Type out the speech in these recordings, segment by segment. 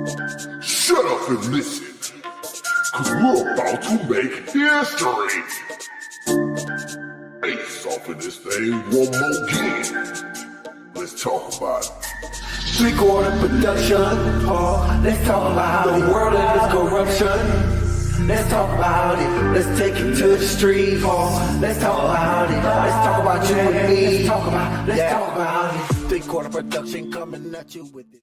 Shut up and listen, cause we're about to make history. Face off in this thing one more again. Let's talk about it. Three-quarter production, oh, let's talk about the world and its corruption. Let's talk about it, let's take it to the street, oh, let's talk about it, let's talk about you and me, let's talk about it. Three-quarter production coming at you with it.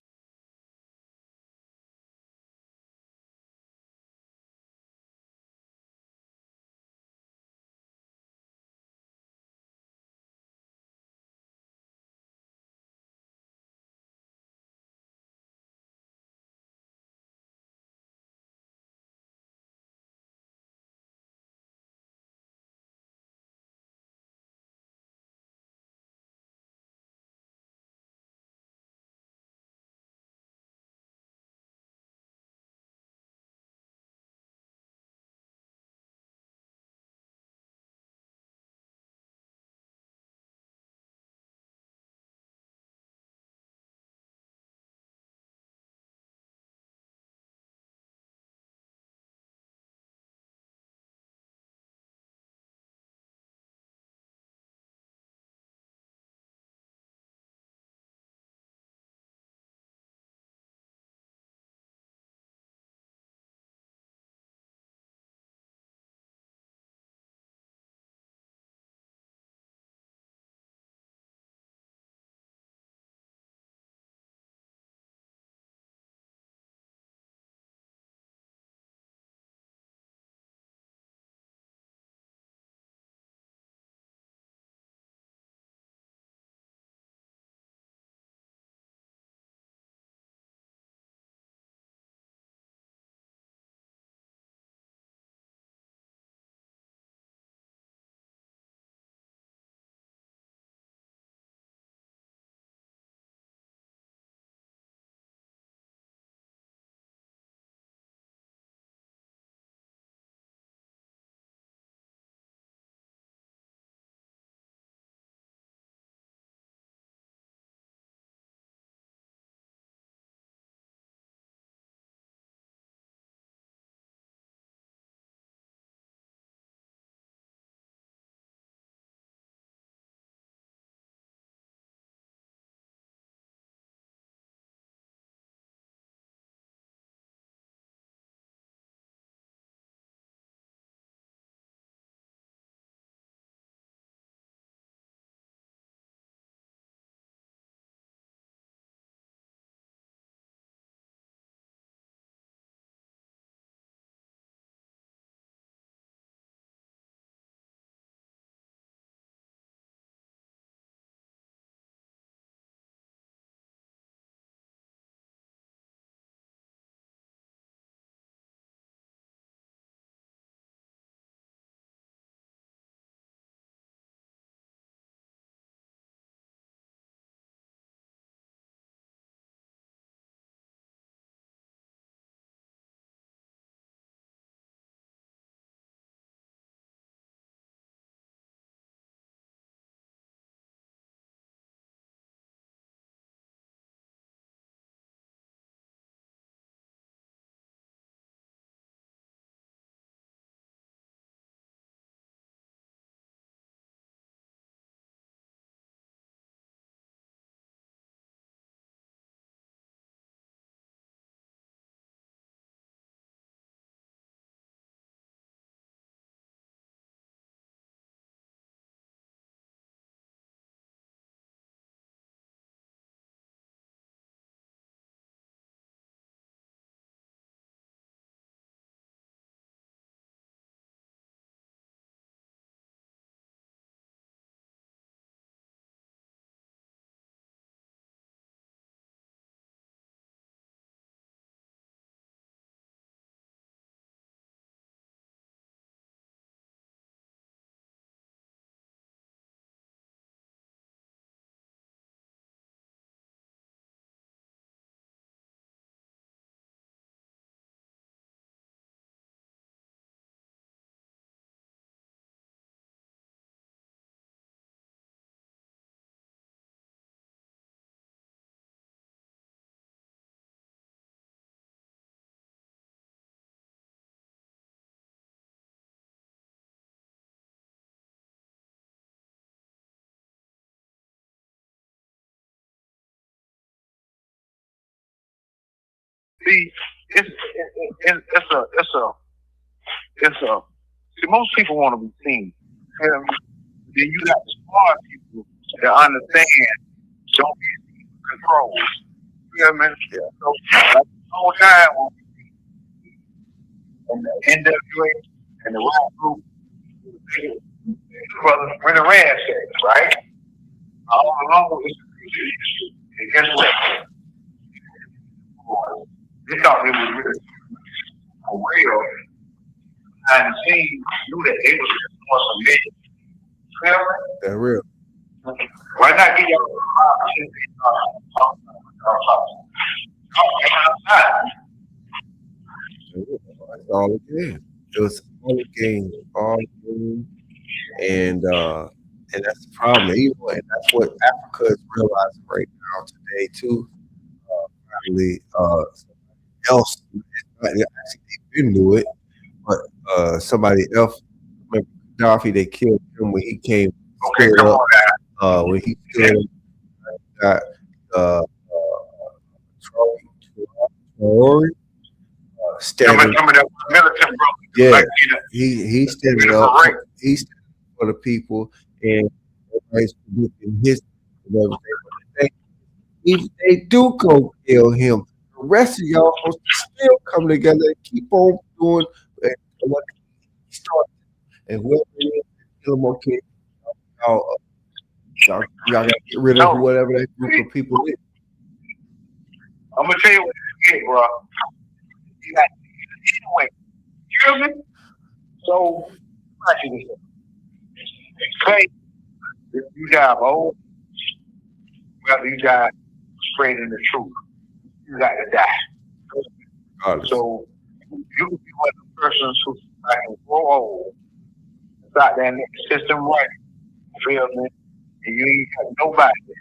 See, see, most people want to be seen. You know what I mean? Then you got the smart people that understand don't be controlled. You know what I mean? Yeah. So, like, the whole time, and the NWA and the rap group, brothers were the ransackers, right? All along with the and guess what? They thought they was really for real. Behind the scenes, knew that they was just doing some million. You know what That's real. I mean? Why not get your opportunity to talk outside? That's all it is. It was all a game, all a game, and that's the problem. And that's what Africa is realizing right now today too. Probably else actually they didn't do it, but somebody else. Remember Gaddafi? They killed him when he came Okay, stood come up. on now. When he stood up, got uh, Traore standing. Some of the militant brothers, Yeah, like, you know, he standing up. He's standing up for the people, and everybody's predicting his and everything. But if they do go kill him, the rest of y'all supposed to still come together and keep on doing what he started. And whoever it is, kill him, okay, y'all gotta get rid of No. whatever that group of people is. I'm gonna tell you what you get, bro. You got anyway. You hear me? So, imagine this. Say, if you die old, whether you die spreading the truth, you got to die. Regardless. So, you can be one of the persons who can grow old, start that system right. You feel me? And you ain't got nobody. You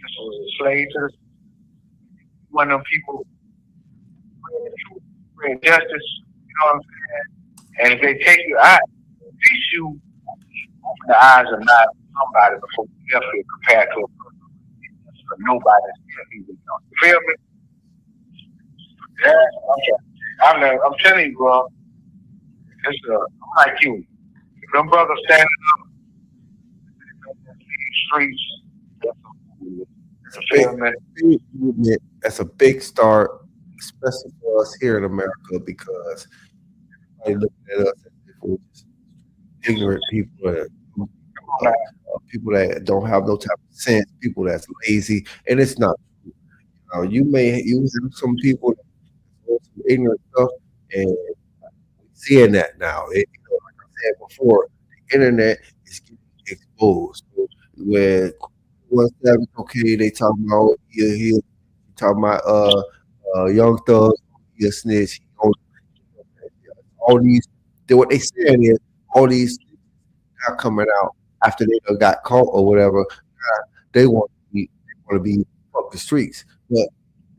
just was a slave to the one of them people bring justice, you know what I'm saying? And if they take you out, at least you open the eyes of not somebody before you ever get compared to a person for nobody even know. You feel me? Yeah, I'm telling you, bro. It's I'm like you. If them brothers standing up in the streets, that's you feel me? Big movement. That's a big start, especially for us here in America, because everybody looking at us as if we're just ignorant people, people that don't have no type of sense, people that's lazy, and it's not true. You have some people that do some ignorant stuff, and we're seeing that now. Like I said before, the internet is getting exposed. Where one Savage, okay, they talking about he talking about Young Thug, he a snitch. All these, what they saying is all these things are coming out after they done got caught or whatever. They want to be up the streets, but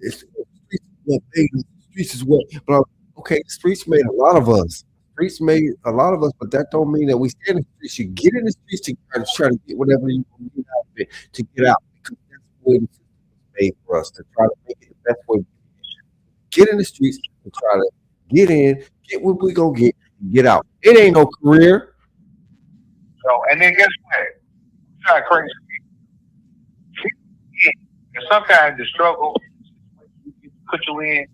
it's the streets is what they, the streets is what. But okay, the streets made a lot of us. Streets made a lot of us, but that don't mean that we stay in the streets. You get in the streets to try to get whatever you can get out of it to get out, because that's the way the system was made for us, to try to make it the best way. Get in the streets and try to get in, get what we gonna get out. It ain't no career. So, and then guess what? It's not crazy. And sometimes the struggle put you in,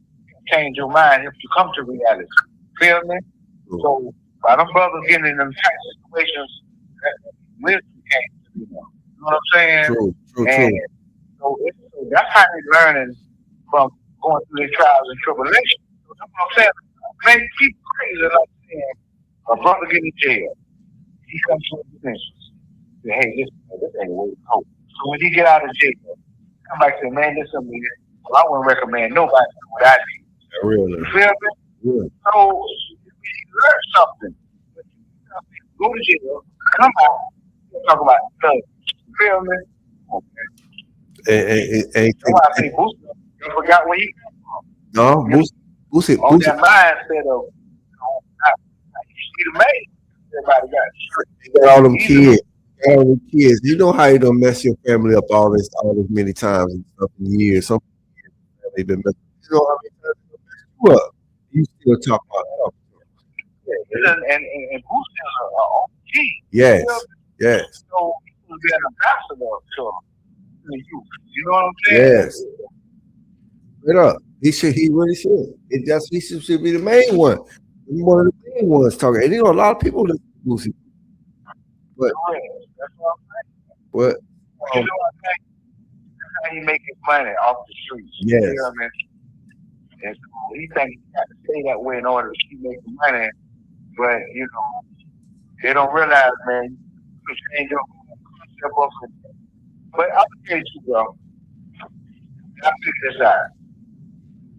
change your mind if you come to reality. Feel me? So, by them brothers getting in them type of situations, wisdom came to them. You know what I'm saying? True. And so that's how they're learning from going through their trials and tribulations. So that's what I'm saying. Man, people crazy like saying a brother get in jail. He comes to his senses. Say, hey, this ain't the way to go. So when he get out of jail, come back and say, man, this is me. Well, I wouldn't recommend nobody do what I did. Really. You feel me? Yeah. So you learn something. Go to jail, come out, talk about love. You feel me? Okay. And That's why I say Boosie, you forgot where he came from. no, Boosie, On that mindset of, you the man. Everybody got it. they got all them kids. Got all them kids. You know how you done mess your family up all this many times and stuff in years. Some kids they've been messing. You know how many times Well, you still talk about that. And Boosie is a OG. Yes, You know? yes, So he will be an ambassador to the youth. You know what I'm saying? yes. Straight up. He really should. He should be the main one. One of the main ones talking. And a lot of people listen to Boosie. But That's what I'm saying. but You um, know what I'm saying? That's how he making money off the streets. yes. You know what I mean? And so he thinks he got to stay that way in order to keep making money. But, you know, they don't realize, man, you can change your whole concept of it. But I'll tell you, bro, I figure this out.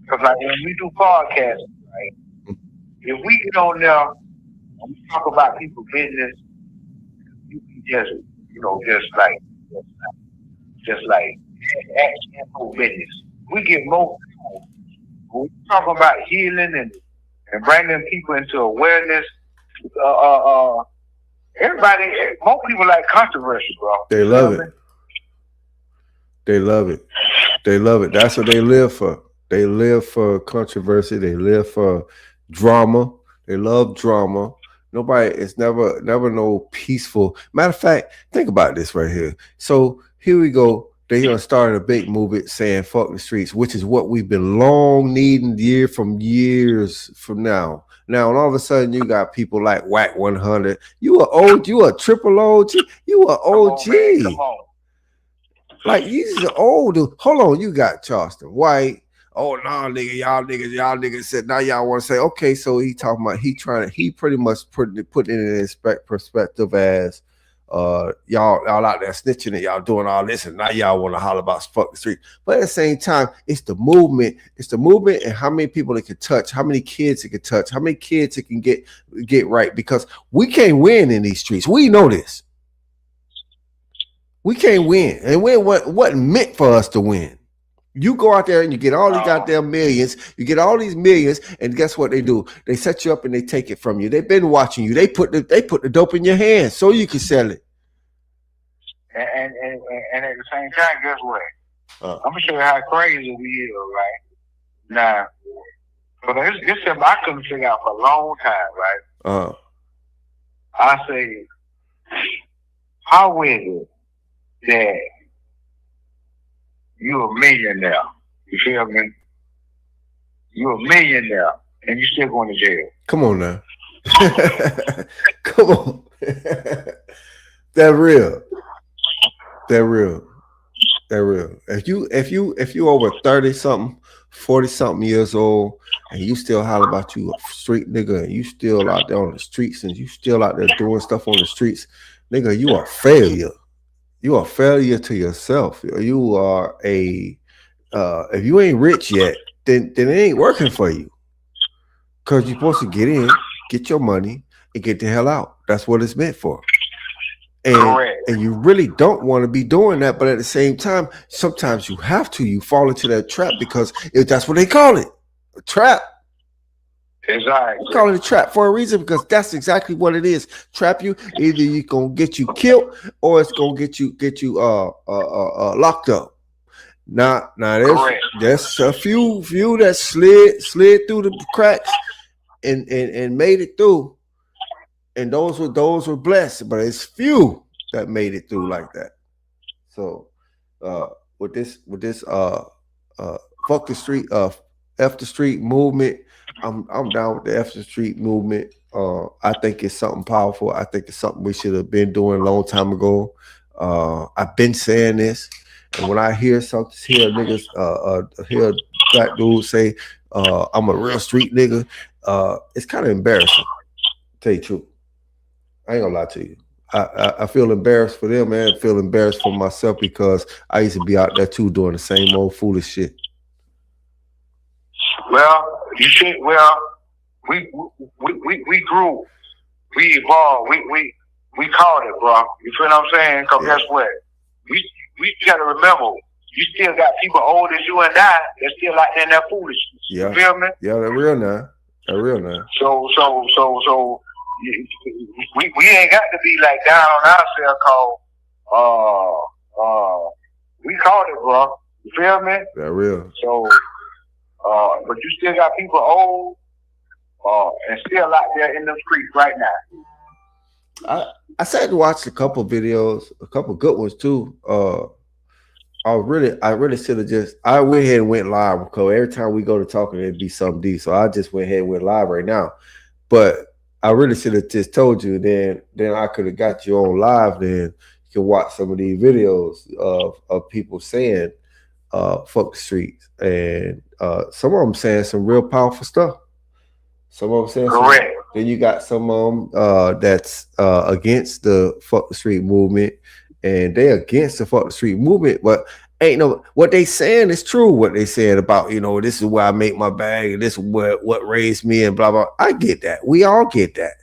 Because, like, when we do podcasts, right, if we get on there and we talk about people's business, you can just, you know, just like, actual business. We get more people. When we talk about healing and bringing people into awareness, everybody, most people like controversy, bro. They love it. They love it. They love it. That's what they live for. They live for controversy. They live for drama. They love drama. Nobody, it's never no peaceful. Matter of fact, think about this right here. So here we go. They gonna start a big movement saying "fuck the streets," which is what we've been long needing years from now. Now, and all of a sudden, you got people like Whack 100. You a triple OG. You a OG. Come on. Like these are old. Hold on, you got Charleston White. Oh no, nigga, y'all niggas said now y'all want to say okay. So he talking about he pretty much put it in perspective as y'all out there snitching and y'all doing all this and now y'all want to holler about fuck the street. But at the same time, it's the movement and how many people it can touch, how many kids it can touch, how many kids it can get right, because we can't win in these streets. We know this. We can't win, and we wasn't meant for us to win. You go out there and you get all these goddamn millions. You get all these millions, and guess what they do? They set you up and they take it from you. They've been watching you. They put the dope in your hands so you can sell it. And at the same time, guess what? I'm gonna show you how crazy we is, right? Now, but this something I couldn't figure out for a long time, right? I say, how is it that you're a millionaire? You feel me? You're a millionaire and you still going to jail. Come on now. Come on. That real. If you over 30 something, 40 something years old, and you still holler about you a street nigga, and you still out there on the streets, and you still out there doing stuff on the streets, nigga, you are a failure. You are a failure to yourself. You are if you ain't rich yet, then it ain't working for you. Cause you're supposed to get in, get your money, and get the hell out. That's what it's meant for. And you really don't want to be doing that, but at the same time, sometimes you have to. You fall into that trap because that's what they call it, a trap. Exactly. They call it a trap for a reason, because that's exactly what it is. Trap you. Either you gonna get you killed or it's gonna get you locked up. Now there's a few that slid through the cracks and made it through. And those were blessed, but it's few that made it through like that. So with this fuck the street, F the street movement, I'm down with the F the street movement. I think it's something powerful. I think it's something we should have been doing a long time ago. I've been saying this, and when I hear niggas, hear a black dude say, I'm a real street nigga, it's kind of embarrassing, to tell you the truth. I ain't gonna lie to you. I feel embarrassed for them, man. I feel embarrassed for myself because I used to be out there too doing the same old foolish shit. Well, you see, we grew, we evolved, we called it, bro. You feel what I'm saying? Because guess what? We gotta remember, you still got people old as you and I that still like in that foolishness. Yeah. You feel me? Yeah, they're real now. So we ain't got to be like down on ourselves called we called it, bro. You feel me? That real. So But you still got people old and still out there in the streets right now. I sat and watched a couple videos, a couple good ones too. I really should have I went ahead and went live because every time we go to talking, it'd be something deep. So I just went ahead and went live right now. But I really should have just told you. Then I could have got you on live. Then you can watch some of these videos of people saying, "Fuck the streets," and some of them saying some real powerful stuff. Some of them saying correct. Then you got some of them that's against the fuck the street movement, and they against the fuck the street movement, but ain't no what they saying is true. What they saying about this is where I make my bag, and this is what raised me, and blah blah. I get that. We all get that.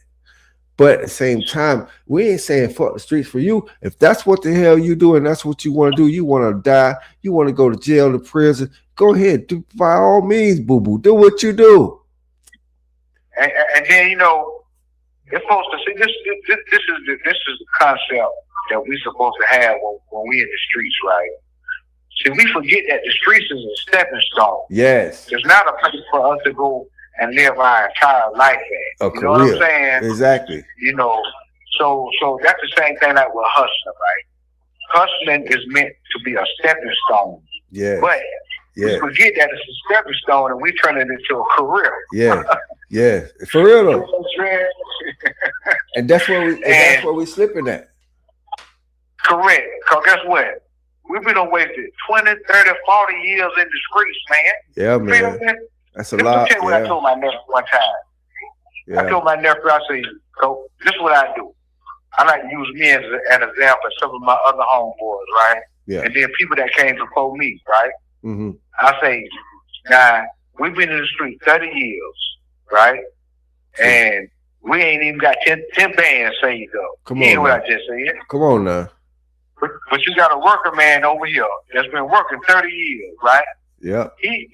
But at the same time, we ain't saying fuck the streets for you. If that's what the hell you do, and that's what you want to do, you want to die, you want to go to jail, to prison, go ahead. Do by all means, boo boo. Do what you do. And then it's supposed to see this is the concept that we supposed to have when we in the streets, right? See, we forget that the streets is a stepping stone. Yes, there's not a place for us to go and live our entire life at. You know what I'm saying? Exactly. So that's the same thing like with hustling, right? Hustling is meant to be a stepping stone. Yeah. But we forget that it's a stepping stone, and we turn it into a career. Yeah. Yeah, for real though. And that's where we slipping at. Correct. Because guess what? We've been wasted 20, 30, 40 years in the streets, man. Yeah, man. That's a lot. Let me tell you what I told my nephew one time. Yeah. I told my nephew, I said, so this is what I do. I like to use me as an example of some of my other homeboys, right? Yeah. And then people that came before me, right? Mm-hmm. I say, now, we've been in the street 30 years, right? And we ain't even got 10 bands saved up. Come on. What I just said. Come on now. But you got a worker man over here that's been working 30 years, right? Yeah. He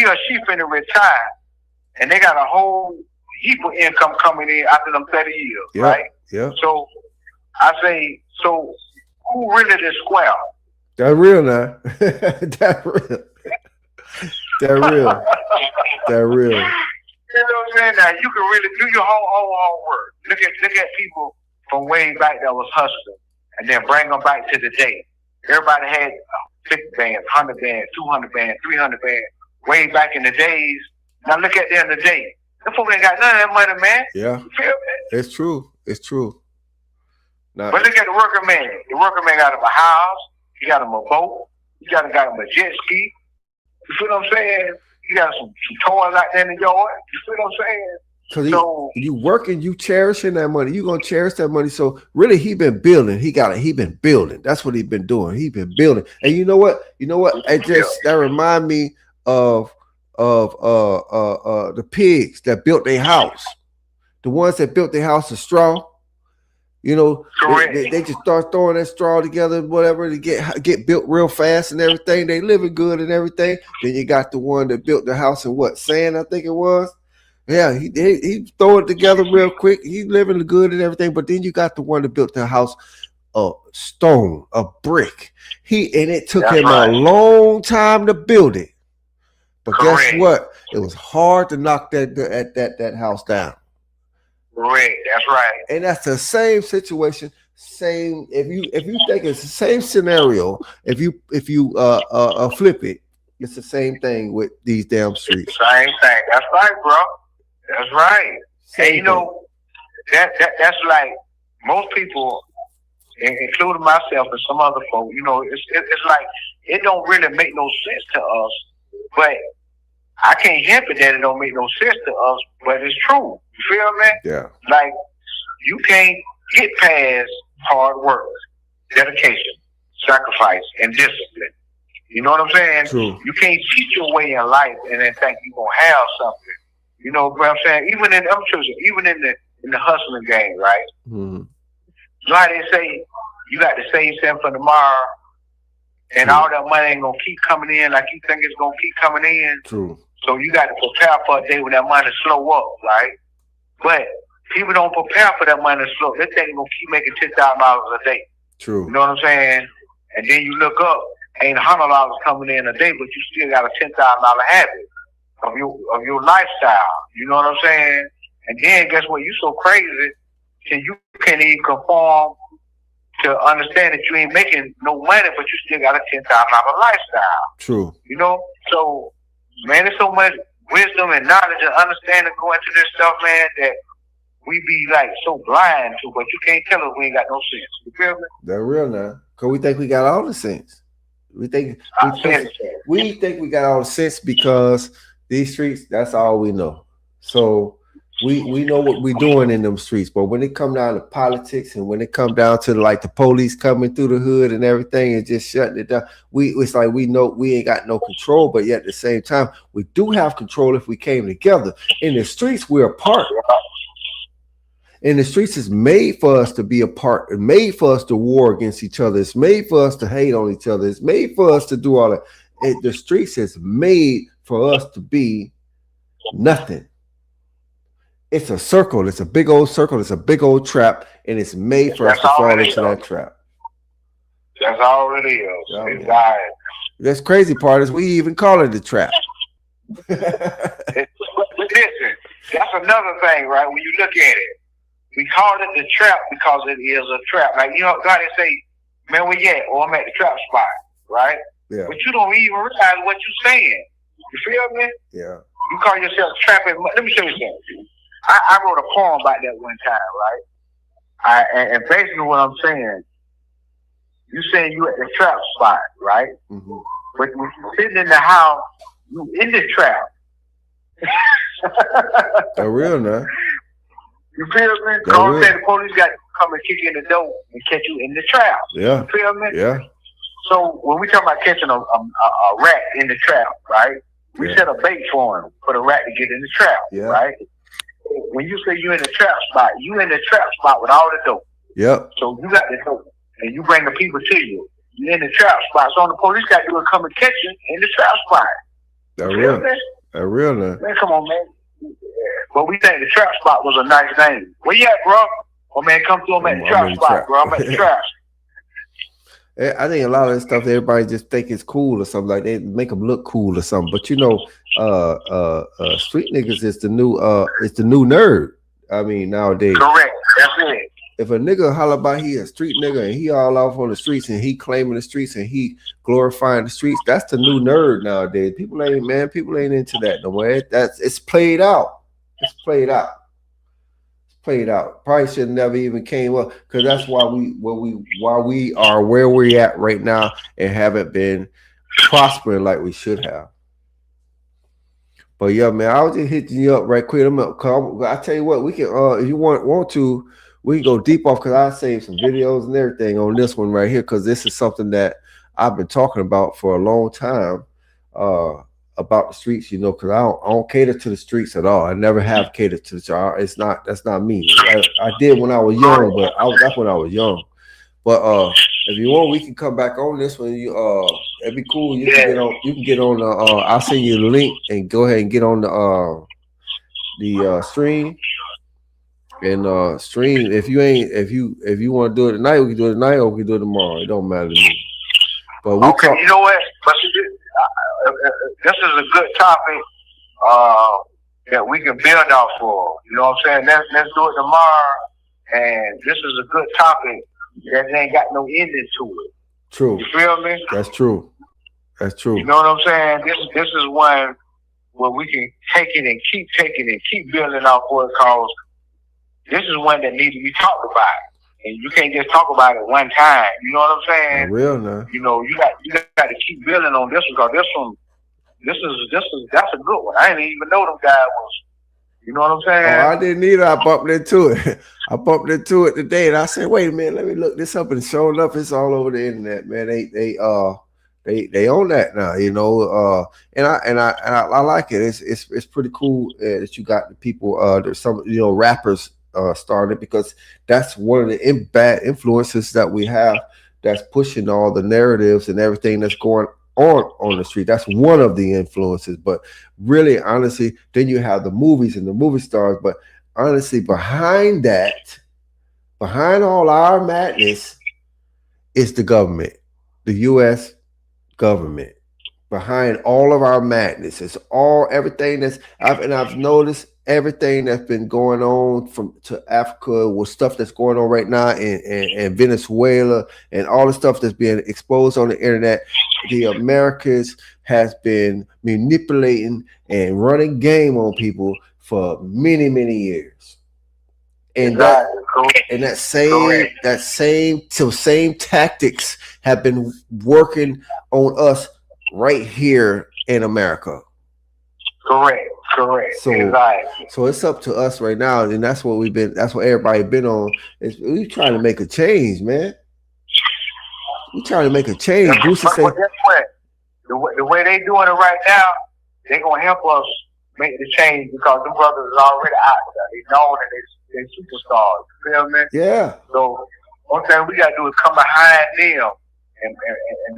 or she finna retire, and they got a whole heap of income coming in after them 30 years, right? Yeah. So I say, so who really the square? That's real now. That's real. That's real. That's real. You know what I'm saying? Now you can really do your whole work. Look at people from way back that was hustling, and then bring them back to the day. Everybody had 50 bands, 100 bands, 200 bands, 300 bands, way back in the days. Now look at them today. Them folks ain't got none of that money, man. Yeah. You feel me? It's true. It's true. But look at the worker man. The worker man got him a house. He got him a boat. He got him a jet ski. You feel what I'm saying? You got some toys out there in the yard. You feel what I'm saying? Because you working, you cherishing that money. You gonna cherish that money. So really, he been building. He been building. That's what he been doing. He been building. And you know what? That remind me of the pigs that built their house. The ones that built their house of straw. They just start throwing that straw together, whatever, to get built real fast and everything. They living good and everything. Then you got the one that built the house in sand, I think it was. Yeah, he throw it together real quick. He living good and everything. But then you got the one that built the house of stone, a brick. It took him a long time to build it. But guess what? It was hard to knock that house down. Correct. That's right. And that's the same situation. Same. If you think it's the same scenario, if you flip it, it's the same thing with these damn streets. Same thing. That's right, bro. That's right. And that's like most people, including myself and some other folk. It's like it don't really make no sense to us, but I can't help it that it don't make no sense to us, but it's true. You feel me? Yeah. Like, you can't get past hard work, dedication, sacrifice, and discipline. You know what I'm saying? True. You can't cheat your way in life and then think you're going to have something. You know what I'm saying? Even in the hustling game, right? Mm-hmm. You know how they say you got to save something for tomorrow, and all that money ain't going to keep coming in like you think it's going to keep coming in. True. So you got to prepare for a day when that money slow up, right? But people don't prepare for that money to slow. They think they're going to keep making $10,000 a day. True. You know what I'm saying? And then you look up, ain't $100 coming in a day, but you still got a $10,000 habit. of your lifestyle. You know what I'm saying? And then guess what? You so crazy till you can't even conform to understand that you ain't making no money, but you still got a $10,000 lifestyle. True. You know? So man, there's so much wisdom and knowledge and understanding going into this stuff, man, that we be like so blind to, but you can't tell us we ain't got no sense. You feel me? They're real now. Cause we think we got all the sense. We think we got all the sense because these streets, that's all we know. So we know what we're doing in them streets. But when it come down to politics and when it come down to like the police coming through the hood and everything and just shutting it down, it's like we know we ain't got no control, but yet at the same time, we do have control if we came together. In the streets, we're apart. And the streets is made for us to be apart. It's made for us to war against each other. It's made for us to hate on each other. It's made for us to do all that. The streets is made for us to be nothing. It's a circle. It's a big old circle. It's a big old trap, and it's made for us to fall into that trap. That's all it is. Oh, it's yeah. That's crazy part is we even call it a trap. Listen, that's another thing, right? When you look at it, we call it the trap because it is a trap. Like, you know, God say, man, where you at? Or I'm at the trap spot, right? Yeah. But you don't even realize what you're saying. You feel me? Yeah. You call yourself trapping. Let me show you something. I wrote a poem about that one time, right? And basically what I'm saying, you saying you at the trap spot, right? Mm-hmm. But when you're sitting in the house, you in the trap. They're real now. You feel me? All the police got to come and kick you in the door and catch you in the trap. Yeah. You feel me? Yeah. So when we talk about catching a rat in the trap, right? We set a bait for him for the rat to get in the trap, right? When you say you in the trap spot, you in the trap spot with all the dope. Yep. So you got the dope, and you bring the people to you. You in the trap spot. So the police got to come and catch you in the trap spot. They're real. They're real now. Man, come on, man. But we think the trap spot was a nice name. Where you at, bro? Oh man, come through. I'm at the trap spot, bro. I'm at the trap. I think a lot of this stuff everybody just think it's cool or something, like they make them look cool or something. But you know, street niggas is the new nerd. I mean, nowadays. Correct. That's it. If a nigga holler about he a street nigga and he all off on the streets and he claiming the streets and he glorifying the streets, that's the new nerd nowadays. People ain't into that no more. It's played out. It's played out. Played out. Probably should never even came up because that's why we are where we're at right now and haven't been prospering like we should have. But yeah, man, I was just hitting you up right quick. I tell you what, we can if you want to, we can go deep off because I saved some videos and everything on this one right here because this is something that I've been talking about for a long time. About the streets, you know, because I don't cater to the streets at all. I never have catered to the streets. That's not me. I did when I was young, but that's when I was young. But if you want, we can come back on this one. It'd be cool. You can get on the. I'll send you the link and go ahead and get on the stream and stream. If you want to do it tonight, we can do it tonight or we can do it tomorrow. It don't matter to me. But you know what? This is a good topic that we can build off for. You know what I'm saying? Let's do it tomorrow. And this is a good topic that ain't got no ending to it. True. You feel me? That's true. That's true. You know what I'm saying? This is one where we can take it and keep taking it, keep building off for it, because this is one that needs to be talked about. And you can't just talk about it one time. You know what I'm saying? Real now. You know, you got to keep building on this one because that's a good one. I didn't even know them guys was. You know what I'm saying? Oh, I didn't either. I bumped into it. I bumped into it today, and I said, "Wait a minute, let me look this up." And sure enough, it's all over the internet, man. They own that now, you know. And I like it. It's pretty cool that you got the people. There's some rappers. Started because that's one of the bad influences that we have that's pushing all the narratives and everything that's going on the street. That's one of the influences, but really, honestly, then you have the movies and the movie stars. But honestly, behind all our madness is the government, the U.S. government. behind all of our madness. It's all everything I've noticed everything that's been going on from to Africa with stuff that's going on right now in Venezuela and all the stuff that's being exposed on the internet. The Americans has been manipulating and running game on people for many, many years. And that same tactics have been working on us right here in America. Correct. So it's up to us right now, and that's what everybody been on. We trying to make a change, man. We trying to make a change. Boosie said, guess what? The way they doing it right now, they gonna help us make the change because the brothers is already out there. They known and they superstars. You feel me? Yeah. So one thing we gotta do is come behind them and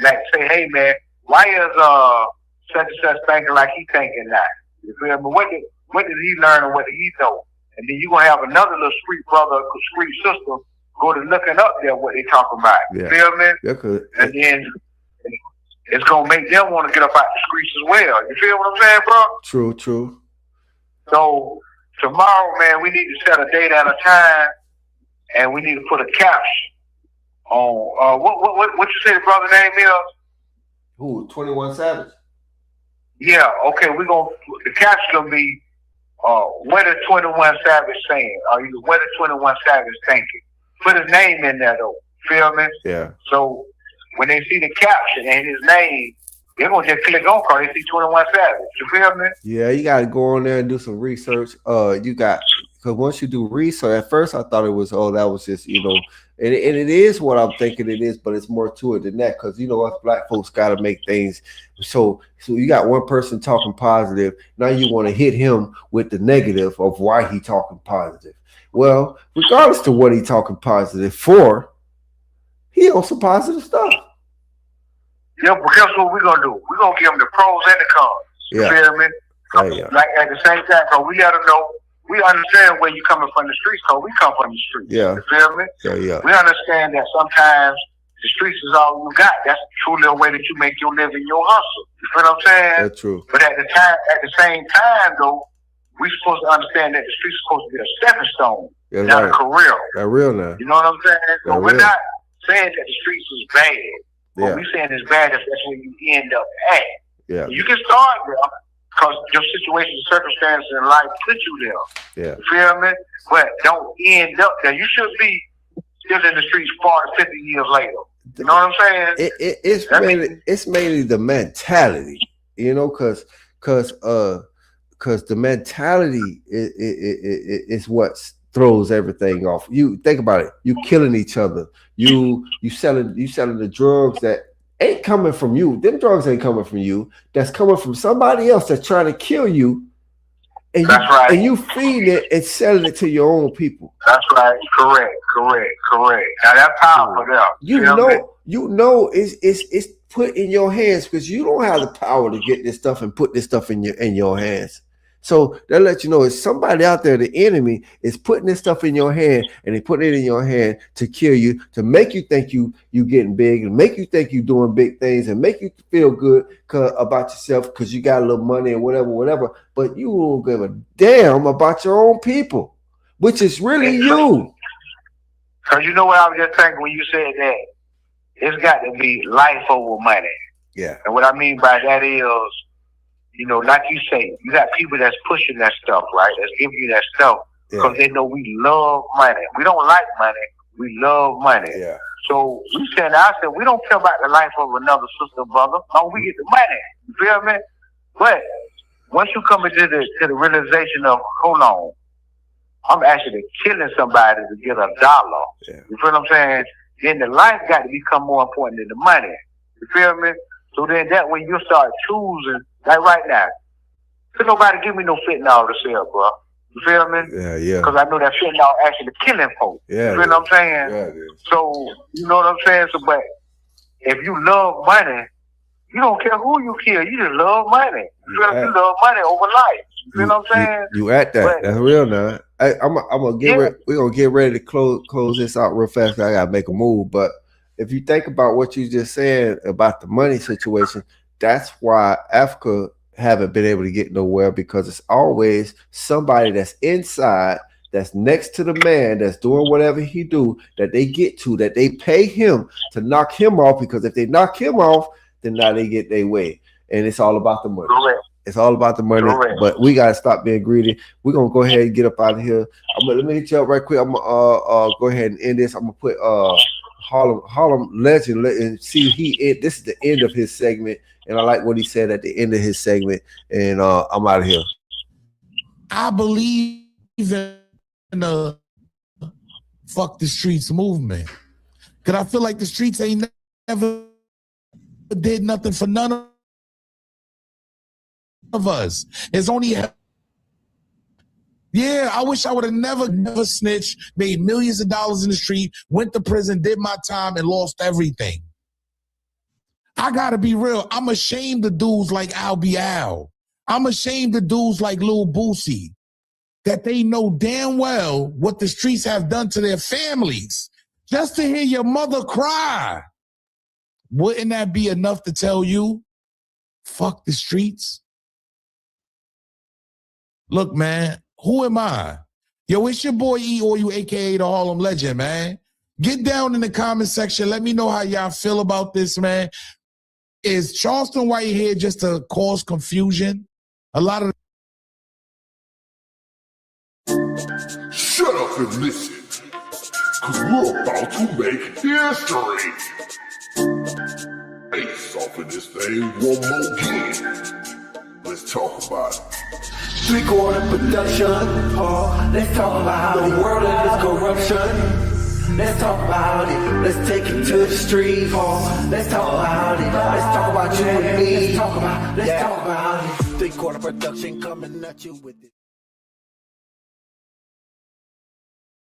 like say, hey man, why is such and such thinking like he thinking now? You feel me? What did he learn and what did he know? And then you gonna have another little street brother, street sister go to looking up there what they talking about. You feel me? Yeah, and then it's gonna make them want to get up out the streets as well. You feel what I'm saying, bro? True. So tomorrow, man, we need to set a date and a time, and we need to put a caption on what you say the brother name is? Who? 21 Savage. Yeah, okay, the caption gonna be what is 21 Savage saying? Or either what is 21 Savage thinking? Put his name in there though. Feel me? Yeah. So when they see the caption and his name, they're gonna just click on because they see 21 Savage. You feel me? Yeah, you gotta go on there and do some research. Because once you do research, at first I thought it was that was just, and it is what I'm thinking it is, but it's more to it than that. Because us black folks gotta make things so you got one person talking positive, now you want to hit him with the negative of why he talking positive. Well, regardless to what he talking positive for, he on some positive stuff. Yeah, but guess what we're gonna do? We're gonna give him the pros and the cons. You feel me? Yeah. Like at the same time, because we gotta know, we understand where you coming from the streets, because we come from the streets. Yeah. You feel me? Yeah. We understand that sometimes the streets is all you got. That's truly a way that you make your living, your hustle. You feel what I'm saying? That's true. But at the same time though, we supposed to understand that the streets supposed to be a stepping stone, not a career. That real now. You know what I'm saying? So we're not saying that the streets is bad. Yeah. What we saying is bad if that's where you end up at. Yeah. You can start there because your situation, circumstances in life put you there. Yeah. You feel me? But don't end up there. You should be still in the streets 40, 50 years later. You know what I'm saying? It's mainly the mentality, because the mentality is what throws everything off. You think about it. You killing each other. You selling the drugs that ain't coming from you. Them drugs ain't coming from you. That's coming from somebody else that's trying to kill you. And and you feed it and selling it to your own people. That's right. Correct. Now that's powerful there. You know it's put in your hands because you don't have the power to get this stuff and put this stuff in your hands. So that lets you know it's somebody out there, the enemy, is putting this stuff in your hand, and they put it in your hand to kill you, to make you think you getting big, and make you think you doing big things, and make you feel good about yourself because you got a little money and whatever. But you don't give a damn about your own people, which is really you. Because you know what I was just thinking when you said that? It's got to be life over money. Yeah. And what I mean by that is, like you say, you got people that's pushing that stuff, right? That's giving you that stuff because they know we love money. We don't like money. We love money. Yeah. So we said, we don't care about the life of another sister, brother. No, we get the money. You feel me? But once you come into the realization of, hold on, I'm actually killing somebody to get $1. Yeah. You feel what I'm saying? Then the life got to become more important than the money. You feel me? So then that when you start choosing, like right now, could nobody give me no fentanyl to sell, bro. You feel me? Yeah. Because I know that fentanyl actually killing folks. Yeah. You feel what I'm saying? Yeah, so, you know what I'm saying? So, but if you love money, you don't care who you kill. You just love money. You feel like you love money over life. You feel what I'm saying? You at that. That's real now. I'm gonna get ready. We're gonna get ready to close this out real fast. I gotta make a move. But if you think about what you just said about the money situation, that's why Africa haven't been able to get nowhere, because it's always somebody that's inside, that's next to the man, that's doing whatever he do, that they get to, that they pay him to knock him off, because if they knock him off, then now they get their way. And it's all about the money. Correct. It's all about the money. Correct. But we gotta stop being greedy. We're gonna go ahead and get up out of here. Let me hit you up right quick. I'm gonna go ahead and end this. I'm gonna put Harlem Legend and see this is the end of his segment. And I like what he said at the end of his segment. And I'm out of here. I believe in the fuck the streets movement. Because I feel like the streets ain't never did nothing for none of us. It's only, yeah, I wish I would have never snitched, made millions of dollars in the street, went to prison, did my time, and lost everything. I gotta be real. I'm ashamed of dudes like Al Bial. I'm ashamed of dudes like Lil Boosie, that they know damn well what the streets have done to their families. Just to hear your mother cry, wouldn't that be enough to tell you, fuck the streets? Look, man, who am I? Yo, it's your boy E, or you aka the Harlem Legend, man. Get down in the comment section. Let me know how y'all feel about this, man. Is Charleston White here just to cause confusion? A lot of Shut up and listen, cause we're about to make history. Face off in this thing one more again. Let's talk about it. 3/4 production. Let's talk about the world of this corruption. Let's talk about it. Let's take it to the street. Let's talk about it. Let's talk about you and me. Let's talk about it. 3/4 production coming at you with it.